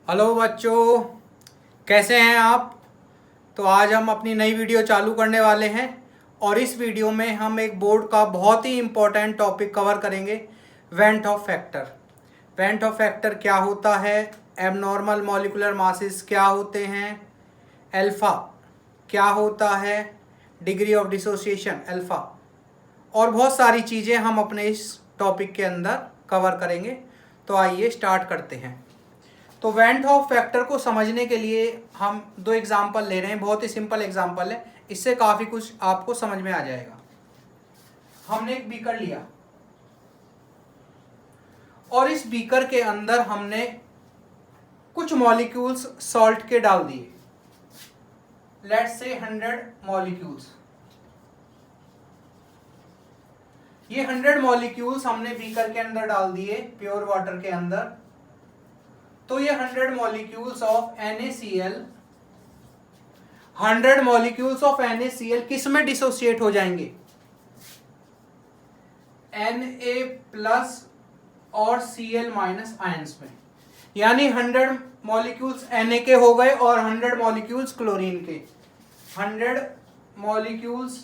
Hello बच्चों, कैसे हैं आप। तो आज हम अपनी नई वीडियो चालू करने वाले हैं और इस वीडियो में हम एक बोर्ड का बहुत ही इम्पोर्टेंट टॉपिक कवर करेंगे, went of factor. Went of factor क्या होता है, एबनॉर्मल मॉलिक्यूलर मासेस क्या होते हैं, अल्फ़ा क्या होता है, डिग्री ऑफ डिसोसिएशन अल्फ़ा, और बहुत सारी चीज़ें हम अपने इस टॉपिक के अंदर कवर करेंगे। तो आइए स्टार्ट करते हैं। तो वेंट ऑफ फैक्टर को समझने के लिए हम दो एग्जाम्पल ले रहे हैं, बहुत ही सिंपल एग्जाम्पल है, इससे काफ़ी कुछ आपको समझ में आ जाएगा। हमने एक बीकर लिया और इस बीकर के अंदर हमने कुछ मॉलिक्यूल्स सॉल्ट के डाल दिए, लेट्स से 100 मॉलिक्यूल्स। ये 100 मॉलिक्यूल्स हमने बीकर के अंदर डाल दिए, प्योर वाटर के अंदर। तो ये 100 molecules of NaCl, 100 molecules of NaCl किस में डिसोसिएट हो जाएंगे, Na+ और Cl- आयंस में। यानी 100 मॉलिक्यूल्स Na के हो गए और 100 मॉलिक्यूल्स क्लोरीन के, 100 मॉलिक्यूल्स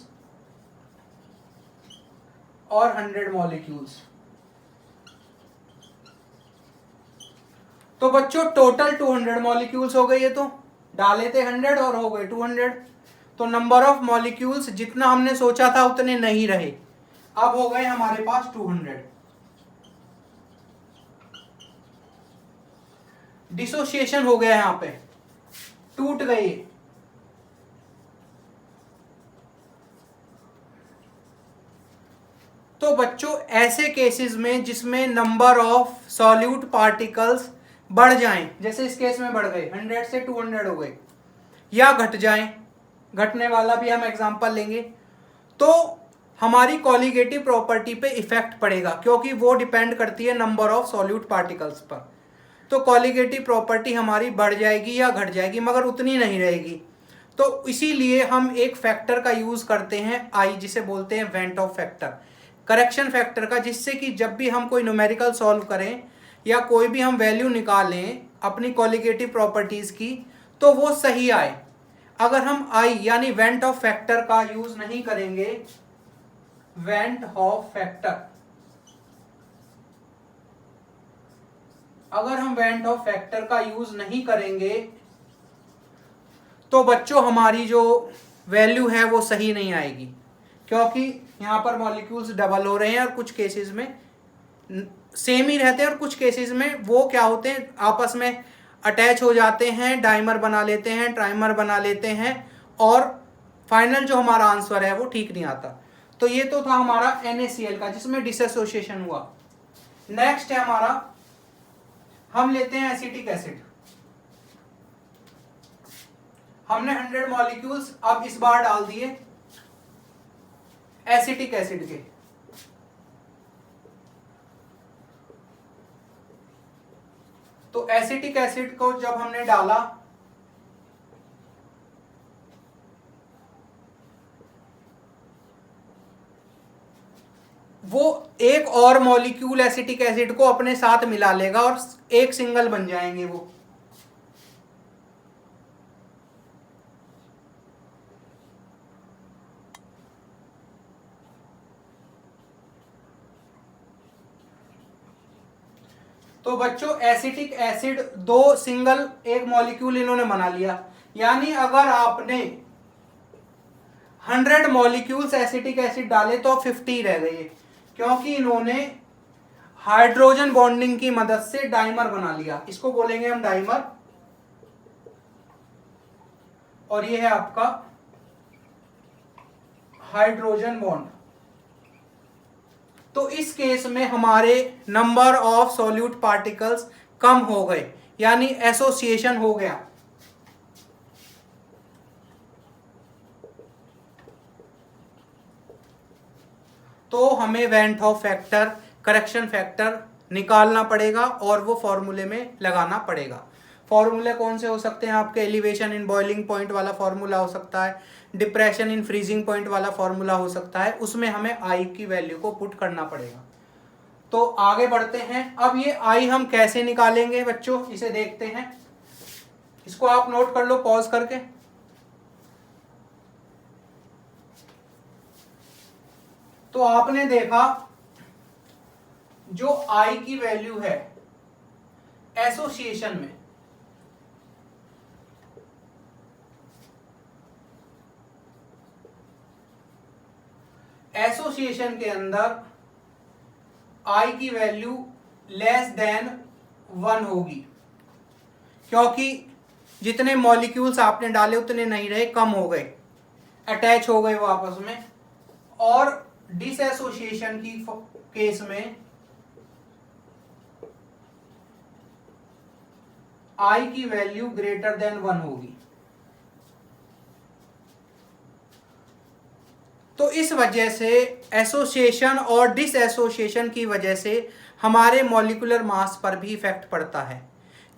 और 100 मॉलिक्यूल्स। तो बच्चों टोटल 200 मॉलिक्यूल्स हो गए। ये तो डाले थे 100 और हो गए 200। तो नंबर ऑफ मॉलिक्यूल्स जितना हमने सोचा था उतने नहीं रहे, अब हो गए हमारे पास 200। डिसोसिएशन हो गया, यहां पे टूट गए। तो बच्चों ऐसे केसेस में जिसमें नंबर ऑफ सॉल्यूट पार्टिकल्स बढ़ जाएं, जैसे इस केस में बढ़ गए 100 से 200 हो गए, या घट जाएं, घटने वाला भी हम एग्जांपल लेंगे, तो हमारी कॉलिगेटिव प्रॉपर्टी पे इफेक्ट पड़ेगा, क्योंकि वो डिपेंड करती है नंबर ऑफ सॉल्यूट पार्टिकल्स पर। तो कॉलिगेटिव प्रॉपर्टी हमारी बढ़ जाएगी या घट जाएगी, मगर उतनी नहीं रहेगी। तो इसीलिए हम एक फैक्टर का यूज करते हैं आई, जिसे बोलते हैं went of factor, correction factor का, जिससे कि जब भी हम कोई न्यूमेरिकल सॉल्व करें या कोई भी हम वैल्यू निकालें अपनी कॉलिगेटिव प्रॉपर्टीज की, तो वो सही आए। अगर हम आई यानी वेंट ऑफ फैक्टर का यूज नहीं करेंगे, वेंट ऑफ फैक्टर, अगर हम वेंट ऑफ फैक्टर का यूज नहीं करेंगे तो बच्चों हमारी जो वैल्यू है वो सही नहीं आएगी, क्योंकि यहां पर मॉलिक्यूल्स डबल हो रहे हैं और कुछ केसेस में सेम ही रहते हैं और कुछ केसेस में वो क्या होते हैं, आपस में अटैच हो जाते हैं, डाइमर बना लेते हैं, ट्राइमर बना लेते हैं, और फाइनल जो हमारा आंसर है वो ठीक नहीं आता। तो ये तो था हमारा NaCl का, जिसमें डिसोसिएशन हुआ। नेक्स्ट है हमारा, हम लेते हैं एसिटिक एसिड। हमने 100 मॉलिक्यूल्स अब इस बार डाल दिए एसिटिक एसिड के। तो एसिटिक एसिड को जब हमने डाला, वो एक और मॉलिक्यूल एसिटिक एसिड को अपने साथ मिला लेगा और एक सिंगल बन जाएंगे वो। तो बच्चों एसिटिक एसिड दो सिंगल एक मॉलिक्यूल इन्होंने बना लिया, यानी अगर आपने 100 मॉलिक्यूल्स एसिटिक एसिड डाले तो 50 रह गए, क्योंकि इन्होंने हाइड्रोजन बॉन्डिंग की मदद से डाइमर बना लिया। इसको बोलेंगे हम डाइमर, और ये है आपका हाइड्रोजन बॉन्ड। तो इस केस में हमारे नंबर ऑफ सॉल्यूट पार्टिकल्स कम हो गए, यानी एसोसिएशन हो गया। तो हमें went of factor, correction factor निकालना पड़ेगा और वो फॉर्मूले में लगाना पड़ेगा। फॉर्मूले कौन से हो सकते हैं आपके, एलिवेशन इन बॉइलिंग पॉइंट वाला फॉर्मूला हो सकता है, डिप्रेशन इन फ्रीजिंग पॉइंट वाला फॉर्मूला हो सकता है, उसमें हमें आई की वैल्यू को पुट करना पड़ेगा। तो आगे बढ़ते हैं। अब ये आई हम कैसे निकालेंगे बच्चों, इसे देखते हैं। इसको आप नोट कर लो पॉज करके। तो आपने देखा जो आई की वैल्यू है एसोसिएशन में, एसोसिएशन के अंदर आई की वैल्यू लेस देन 1 होगी, क्योंकि जितने मॉलिक्यूल्स आपने डाले उतने नहीं रहे, कम हो गए, अटैच हो गए वो आपस में। और डिसएसोसिएशन की केस में आई की वैल्यू ग्रेटर देन 1 होगी। तो इस वजह से एसोसिएशन और डिसएसोसिएशन की वजह से हमारे मॉलिक्यूलर मास पर भी इफेक्ट पड़ता है,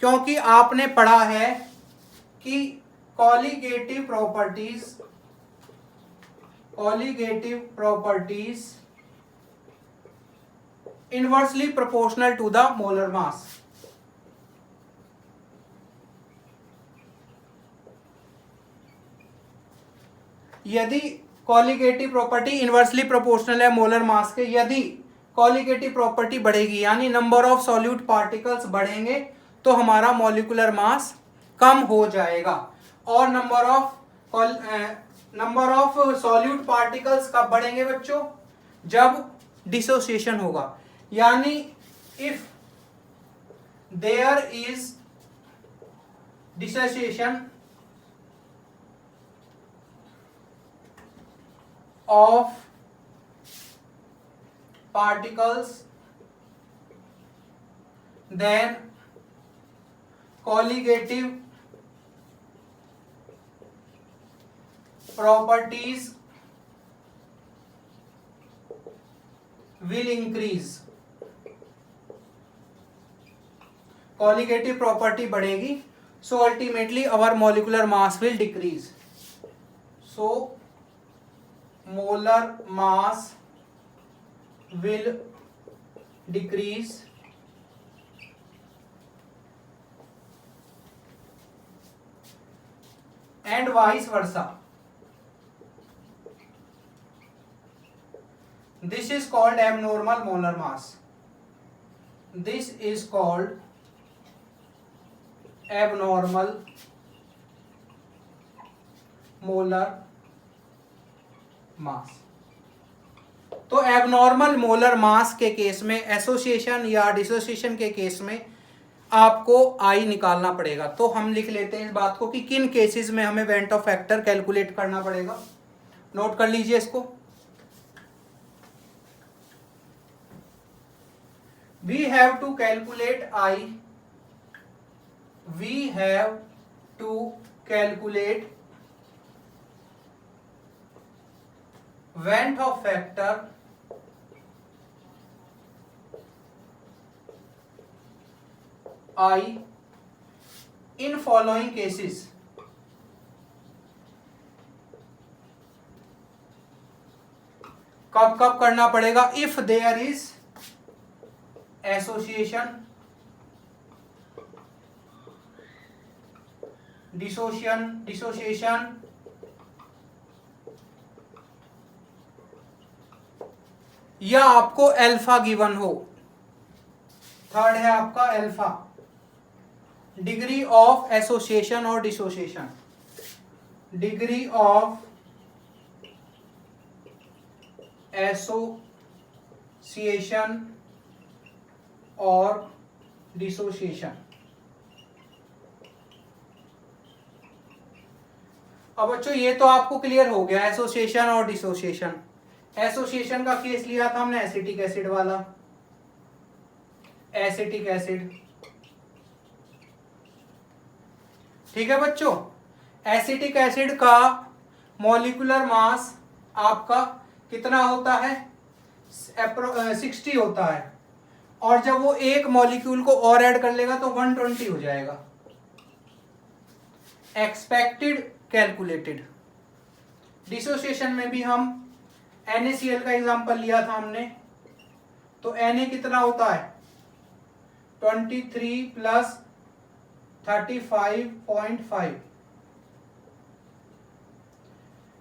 क्योंकि आपने पढ़ा है कि colligative properties inversely proportional to the molar mass. यदि कॉलिगेटिव प्रॉपर्टी इनवर्सली प्रोपोर्शनल है मोलर मास के, यदि कॉलिगेटिव प्रॉपर्टी बढ़ेगी यानी नंबर ऑफ सॉल्यूट पार्टिकल्स बढ़ेंगे तो हमारा मॉलिक्यूलर मास कम हो जाएगा। और नंबर ऑफ सॉल्यूट पार्टिकल्स कब बढ़ेंगे बच्चों? जब डिसोसिएशन होगा, यानी if there is dissociation of particles, then colligative properties will increase। colligative property बढ़ेगी, so ultimately our molecular mass will decrease। so molar mass will decrease and vice versa। This is called abnormal molar mass। This is called abnormal molar मास। तो abnormal molar mass के case में, association या dissociation के case में आपको आई निकालना पड़ेगा। तो हम लिख लेते हैं इस बात को कि किन केसेस में हमें वेंट ऑफ फैक्टर कैलकुलेट करना पड़ेगा। नोट कर लीजिए इसको। We have to calculate I, we have to calculate Vent of factor I in following cases। कब कब करना पड़ेगा? If there is association, dissociation या आपको अल्फा गिवन हो। थर्ड है आपका अल्फा, डिग्री ऑफ एसोसिएशन और डिसोसिएशन, डिग्री ऑफ एसोसिएशन और डिसोसिएशन। अब बच्चों ये तो आपको क्लियर हो गया एसोसिएशन और डिसोसिएशन। एसोसिएशन का केस लिया था हमने एसिटिक एसिड वाला, एसिटिक एसिड, ठीक है बच्चों। एसिटिक एसिड का मॉलिक्यूलर मास आपका कितना होता है? 60 होता है, और जब वो एक मॉलिक्यूल को और ऐड कर लेगा तो 120 हो जाएगा। Expected calculated. डिसोसिएशन में भी हम NaCl का एग्जांपल लिया था हमने, तो Na कितना होता है? 23 प्लस 35.5,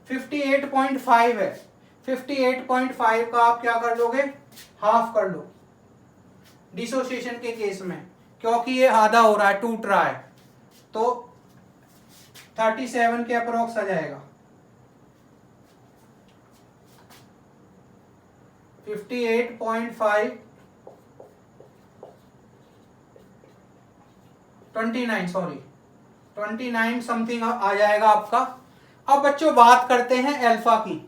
58.5 है। 58.5 का आप क्या कर लोगे, हाफ कर लो डिसोसिएशन के केस में, क्योंकि ये आधा हो रहा है, टूट रहा है, तो 37 के अप्रोक्स आ जाएगा। 58.5 29 समथिंग आ जाएगा आपका। अब बच्चों बात करते हैं अल्फा की।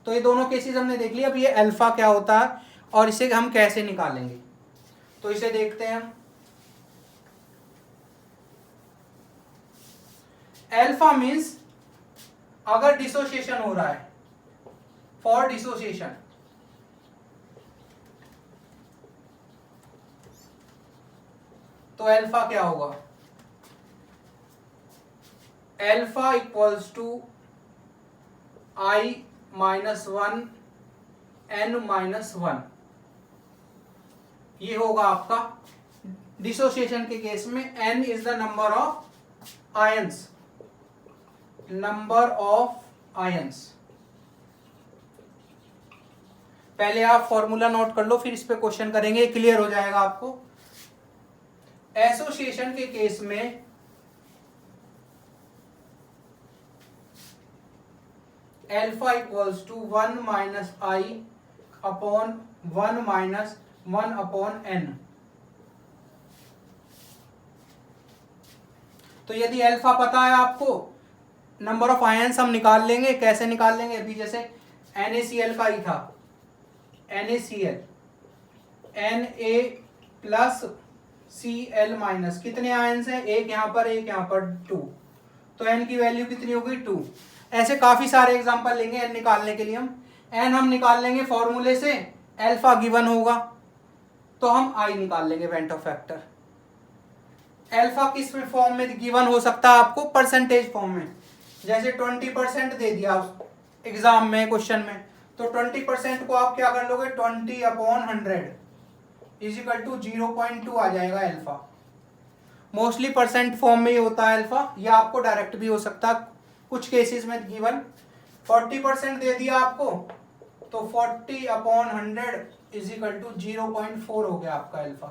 तो ये दोनों केसेस हमने देख लिया। अब ये अल्फा क्या होता है और इसे हम कैसे निकालेंगे, तो इसे देखते हैं हम। अल्फा मीन्स अगर डिसोसिएशन हो रहा है, फॉर डिसोसिएशन, तो अल्फा क्या होगा, alpha equals to I-1 N-1, ये होगा आपका डिसोसिएशन के केस में। N is the number of ions, number of ions. पहले आप फॉर्मूला नोट कर लो, फिर इस पे क्वेश्चन करेंगे, क्लियर हो जाएगा आपको। एसोसिएशन के केस में alpha equals to 1 minus I upon 1 minus 1 upon N. तो यदि अल्फा पता है आपको, नंबर ऑफ आयंस हम निकाल लेंगे। कैसे निकाल लेंगे, अभी जैसे NaCl का ही था, NaCl, Na plus Cl minus, कितने आयंस हैं, एक यहाँ पर एक यहाँ पर 2, तो n की वैल्यू कितनी होगी 2। ऐसे काफी सारे एग्जांपल लेंगे n निकालने के लिए। हम निकाल लेंगे फॉर्मूले से, अल्फा गिवन होगा तो हम I निकाल लेंगे, वेंट ऑफ फैक्टर। अल्फा किस फॉर्म में गिवन हो सकता है आपको, परसेंटेज फॉर्म में। जैसे 20% दे दिया एग्जाम में, क्वेश्चन में, तो 20% को आप क्या कर लोगे, 20/100 इजिकल टू 0.2 आ जाएगा अल्फा। मोस्टली परसेंट फॉर्म में ही होता है अल्फा, या आपको डायरेक्ट भी हो सकता है कुछ केसेस में गिवन। 40% दे दिया आपको, तो 40/100 इजिकल टू 0.4 हो गया आपका अल्फा।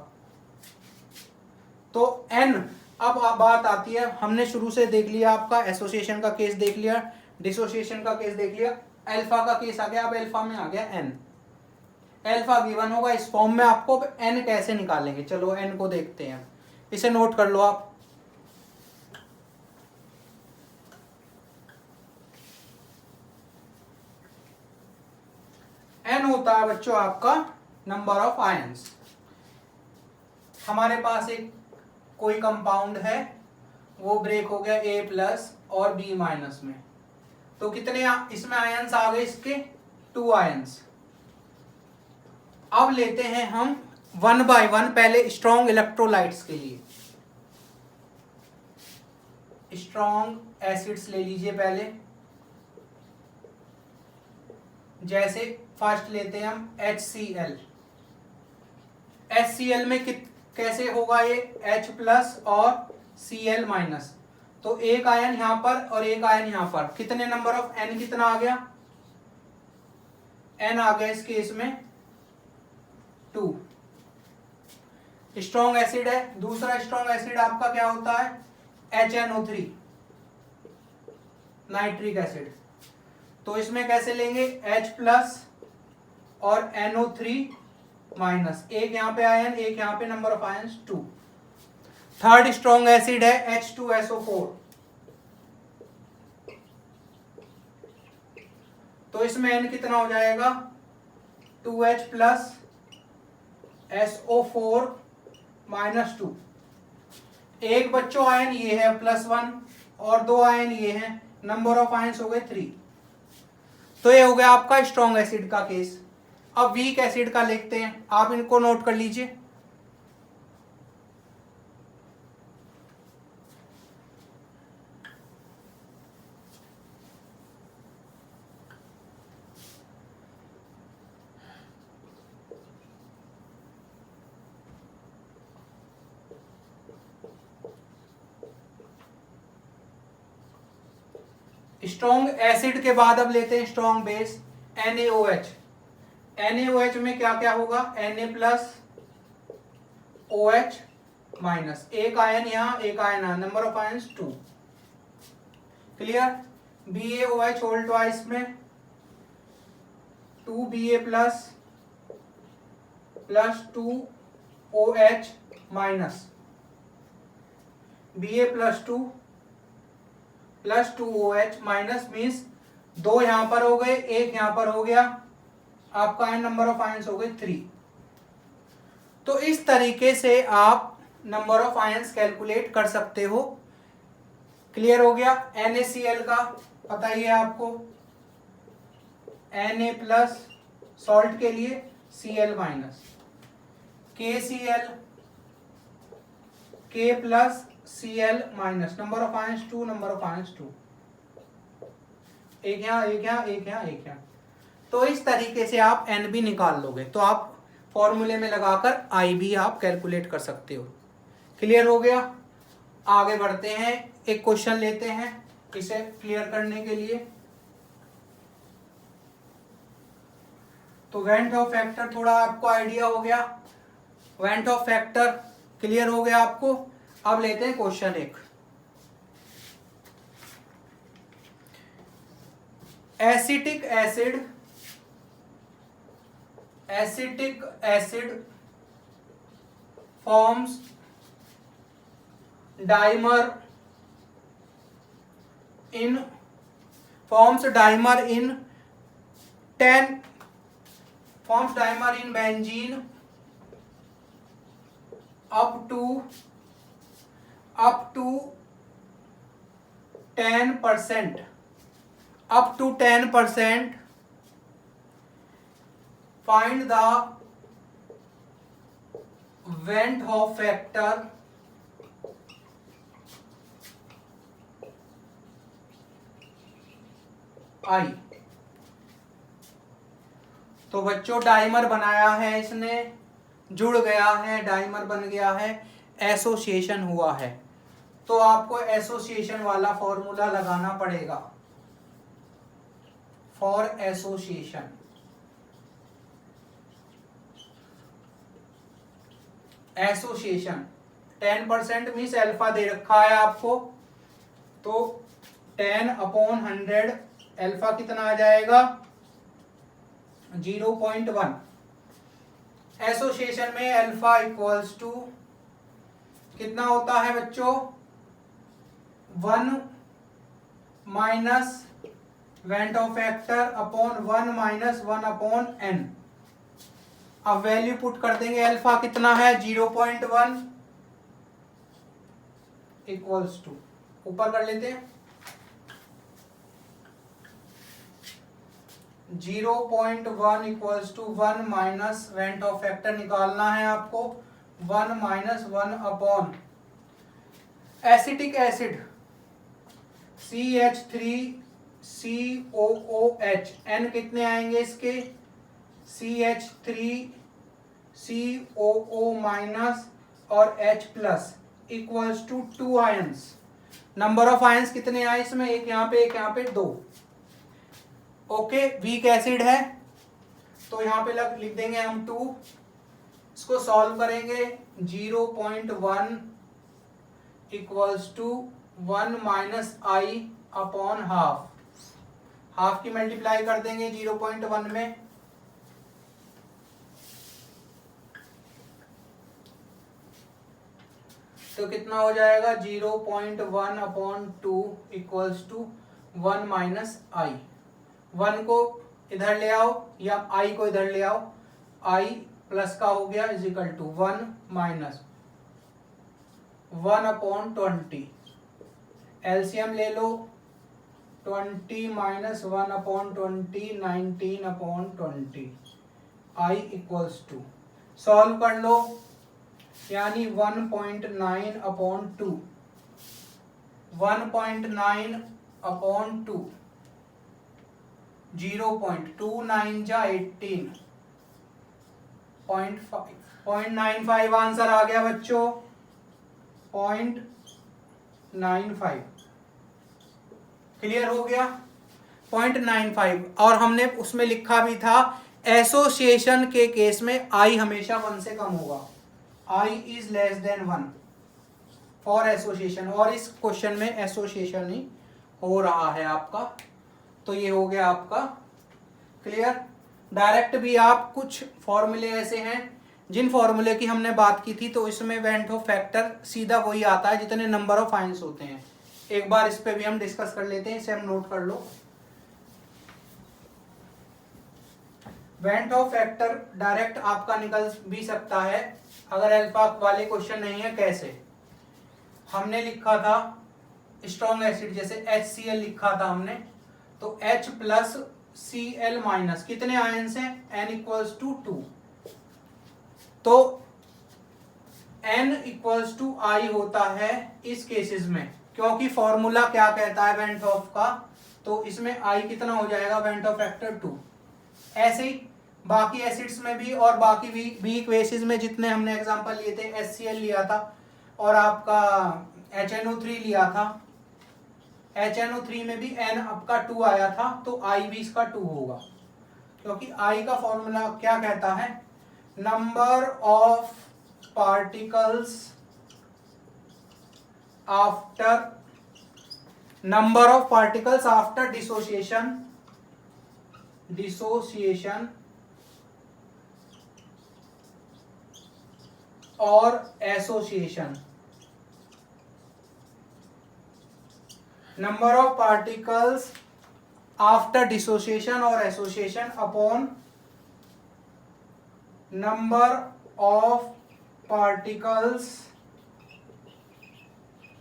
तो n, अब बात आती है, हमने शुरू से देख लिया आपका एसोसिएशन का केस देख लिया, डिसोसिएशन का केस देख लिया, अल्फा का केस आ गया। अब अल्फा में आ गया n, अल्फा गिवन होगा इस फॉर्म में आपको। n कैसे निकालेंगे, चलो n को देखते हैं, इसे नोट कर लो आप। n होता है बच्चों आपका नंबर ऑफ आयंस। हमारे पास एक कोई कंपाउंड है, वो ब्रेक हो गया A प्लस और B माइनस में, तो कितने इसमें आयंस आ गए, इसके 2 आयंस। अब लेते हैं हम 1 बाय 1, पहले स्ट्रॉन्ग इलेक्ट्रोलाइट्स के लिए स्ट्रॉन्ग एसिड्स ले लीजिए पहले। जैसे फर्स्ट लेते हैं हम HCl। HCl में कैसे होगा, ये H प्लस और Cl माइनस, तो एक आयन यहां पर और एक आयन यहां पर, कितने नंबर ऑफ N कितना आ गया, N आ गया इस केस में 2। स्ट्रॉन्ग एसिड है। दूसरा स्ट्रॉन्ग एसिड आपका क्या होता है, HNO3, नाइट्रिक एसिड। तो इसमें कैसे लेंगे, H प्लस और NO3 माइनस, एक यहाँ पे आयन, एक यहाँ पे, number of ions 2। Third strong acid है H2SO4, तो इसमें N कितना हो जाएगा, 2H प्लस SO4 माइनस 2। एक बच्चों आयन ये है +1 और 2 आयन ये हैं, नंबर ऑफ आयंस हो गए 3। तो ये हो गया आपका स्ट्रॉन्ग एसिड का केस। अब वीक एसिड का लिखते हैं, आप इनको नोट कर लीजिए। स्ट्रॉन्ग एसिड के बाद अब लेते हैं स्ट्रॉन्ग बेस NaOH। NaOH में क्या क्या होगा, Na प्लस OH माइनस, एक आयन यहाँ एक आयन यहाँ, number of ions 2। Clear. BaOH whole twice में 2Ba plus 2OH minus, Ba plus 2OH minus means 2 यहां पर हो गए, 1 यहां पर हो गया, आपका आयन नंबर ऑफ आयन्स हो गए 3। तो इस तरीके से आप नंबर ऑफ आयन्स कैलकुलेट कर सकते हो। क्लियर हो गया। NaCl का पता ही है आपको, Na प्लस सॉल्ट के लिए Cl minus, KCl K plus Cl minus, number of ions 2, number of ions 2, एक यहाँ एक यहाँ एक यहाँ एक यहाँ। तो इस तरीके से आप Nb निकाल लोगे, तो आप फॉर्मूले में लगाकर Ib आप कैलकुलेट कर सकते हो। क्लियर हो गया। आगे बढ़ते हैं, एक क्वेश्चन लेते हैं इसे क्लियर करने के लिए। तो वेंट ऑफ फैक्टर थोड़ा आपको आइडिया हो गया, वेंट ऑफ फैक्टर क्लियर हो गया आपको। अब लेते हैं क्वेश्चन एक। Acetic acid forms dimer in benzene up to 10%, find the Van Hoff factor I। तो बच्चों डाइमर बनाया है इसने, जुड़ गया है, डाइमर बन गया है, एसोसिएशन हुआ है, तो आपको एसोसिएशन वाला फॉर्मूला लगाना पड़ेगा। For association, association 10% means alpha दे रखा है आपको, तो 10/100 अल्फा कितना आ जाएगा 0.1। एसोसिएशन में अल्फा इक्वल्स टू कितना होता है बच्चों 1 minus van't of factor upon 1 minus 1/n। अब वैल्यू पुट कर देंगे, अल्फा कितना है 0.1 इक्वल्स टू, ऊपर कर लेते हैं 0.1 equals to 1 minus van't of factor निकालना है आपको 1 minus 1 upon acetic acid CH3COOH, N कितने आएंगे इसके CH3COO माइनस और H plus equals to 2 ions. Number of ions कितने आए इसमें, एक यहाँ पे एक यहाँ पे 2। ओके, वीक एसिड है तो यहाँ पे लिख देंगे हम 2। इसको सॉल्व करेंगे 0.1 equals to 1 minus I upon half, half की मल्टीप्लाई कर देंगे 0.1 में, तो कितना हो जाएगा 0.1 upon 2 equals to 1 minus I. 1 को इधर ले आओ या आई को इधर ले आओ, आई प्लस का हो गया is equal to 1 minus 1/20। LCM ले लो 20 minus 1/20 19/20। I equals to, solve कर लो यानी 1.9/2, 1.9/2 0.29 जा 18.5, 0.95 आंसर आ गया बच्चों 0.95। क्लियर हो गया। 0.95 और हमने उसमें लिखा भी था एसोसिएशन के केस में आई हमेशा 1 से कम होगा, i is less than 1 for association, और इस क्वेश्चन में एसोसिएशन ही हो रहा है आपका। तो ये हो गया आपका क्लियर। डायरेक्ट भी आप कुछ फॉर्मूले ऐसे हैं जिन फॉर्मूले की हमने बात की थी, तो इसमें वेंट ऑफ फैक्टर सीधा वही आता है जितने नंबर ऑफ आयंस होते हैं। एक बार इस पे भी हम डिस्कस कर लेते हैं, इसे हम नोट कर लो। वेंट ऑफ फैक्टर डायरेक्ट आपका निकल भी सकता है अगर अल्फा वाले क्वेश्चन नहीं है। कैसे? हमने लिखा था स्ट्रॉन्ग एसिड, जैसे HCl लिखा था हमने, तो H प्लस Cl माइनस कितने आयंस हैं? N इक्वल्स टू 2, तो N इक्वल्स टू I होता है इस केसेस में, क्योंकि फॉर्मूला क्या कहता है वेंट ऑफ का, तो इसमें I कितना हो जाएगा? Went of factor 2। ऐसे ही बाकी एसिड्स में भी और बाकी वीक बेसिस में जितने हमने एग्जांपल लिए थे, HCl लिया था और आपका HNO3 लिया था, HNO3 में भी N आपका 2 आया था, तो I भी इसका 2 होगा, क्योंकि I का फॉर्मूला क्या कहता है? Number of particles after dissociation और association, number of particles after dissociation और association upon number of particles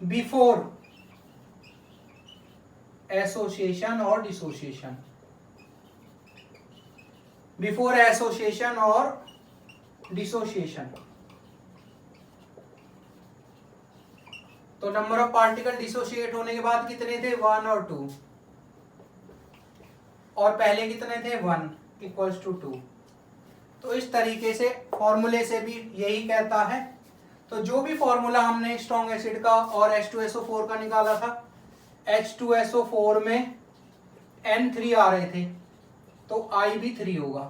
before association और डिसोसिएशन, बिफोर एसोसिएशन और डिसोसिएशन। तो नंबर ऑफ पार्टिकल डिसोशिएट होने के बाद कितने थे? 1 और 2, और पहले कितने थे? 1 इक्वल्स टू 2। तो इस तरीके से फॉर्मूले से भी यही कहता है। तो जो भी फॉर्मूला हमने स्ट्रॉन्ग एसिड का और H2SO4 का निकाला था, H2SO4 में N3 आ रहे थे, तो I भी 3 होगा।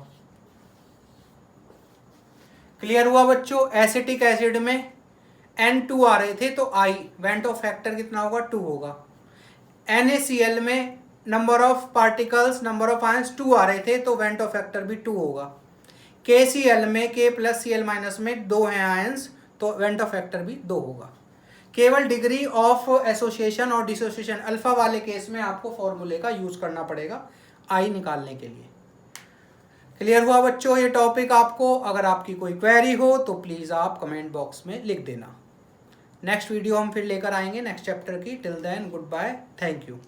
क्लियर हुआ बच्चों? एसिटिक एसिड में N2 आ रहे थे, तो I वेंट ऑफ फैक्टर कितना होगा? 2 होगा। NaCl में number of particles, number of ions 2 आ रहे थे, तो वेंट ऑफ फैक्टर भी 2 होगा। KCl में K प्लस Cl माइनस में 2 हैं आयंस, तो वेंट ऑफ फैक्टर भी 2 होगा। केवल डिग्री ऑफ एसोसिएशन और डिसोसिएशन अल्फा वाले केस में आपको फॉर्मूले का यूज करना पड़ेगा I निकालने के लिए। क्लियर हुआ बच्चों ये टॉपिक आपको? अगर आपकी कोई क्वेरी हो तो प्लीज़ आप कमेंट बॉक्स में लिख देना। नेक्स्ट वीडियो हम फिर लेकर आएंगे नेक्स्ट चैप्टर की। Till then good bye, thank you.